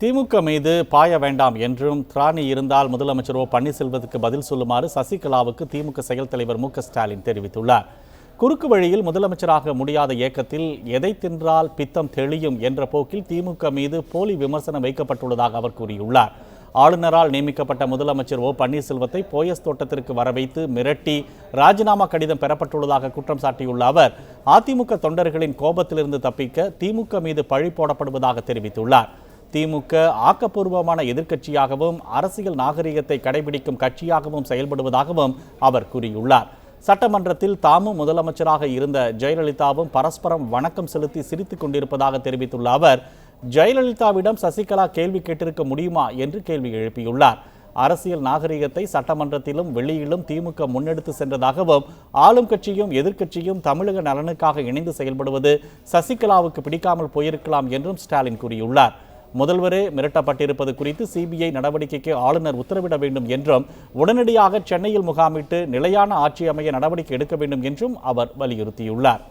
திமுக மீது பாய வேண்டாம் என்றும் திராணி இருந்தால் முதலமைச்சர் ஓ பன்னீர்செல்வத்துக்கு பதில் சொல்லுமாறு சசிகலாவுக்கு திமுக செயல் தலைவர் மு.க.ஸ்டாலின் தெரிவித்துள்ளார். குறுக்கு வழியில் முதலமைச்சராக முடியாத இயக்கத்தில் எதை தின்றால் பித்தம் தெளியும் என்ற போக்கில் திமுக மீது போலி விமர்சனம் வைக்கப்பட்டுள்ளதாக அவர் கூறியுள்ளார். ஆளுநரால் நியமிக்கப்பட்ட முதலமைச்சர் ஓ பன்னீர்செல்வத்தை போயஸ் தோட்டத்திற்கு வரவைத்து மிரட்டி ராஜினாமா கடிதம் பெறப்பட்டுள்ளதாக குற்றம் சாட்டியுள்ள அவர் அதிமுக தொண்டர்களின் கோபத்திலிருந்து தப்பிக்க திமுக மீது பழி போடப்படுவதாக தெரிவித்துள்ளார். திமுக ஆக்கப்பூர்வமான எதிர்க்கட்சியாகவும் அரசியல் நாகரிகத்தை கடைபிடிக்கும் கட்சியாகவும் செயல்படுவதாகவும் அவர் கூறியுள்ளார். சட்டமன்றத்தில் தாமும் முதலமைச்சராக இருந்த ஜெயலலிதாவும் பரஸ்பரம் வணக்கம் செலுத்தி சிரித்துக் கொண்டிருப்பதாக தெரிவித்துள்ள அவர் ஜெயலலிதாவிடம் சசிகலா கேள்வி கேட்டிருக்க முடியுமா என்று கேள்வி எழுப்பியுள்ளார். அரசியல் நாகரிகத்தை சட்டமன்றத்திலும் வெளியிலும் திமுக முன்னெடுத்து சென்றதாகவும் ஆளும் கட்சியும் எதிர்க்கட்சியும் தமிழக நலனுக்காக இணைந்து செயல்படுவது சசிகலாவுக்கு பிடிக்காமல் போயிருக்கலாம் என்றும் ஸ்டாலின் கூறியுள்ளார். முதல்வரே மிரட்டப்பட்டிருப்பது குறித்து சிபிஐ நடவடிக்கைக்கு ஆளுநர் உத்தரவிட வேண்டும் என்றும் உடனடியாக சென்னையில் முகாமிட்டு நிலையான ஆட்சி அமைய நடவடிக்கை எடுக்க வேண்டும் என்றும் அவர் வலியுறுத்தியுள்ளார்.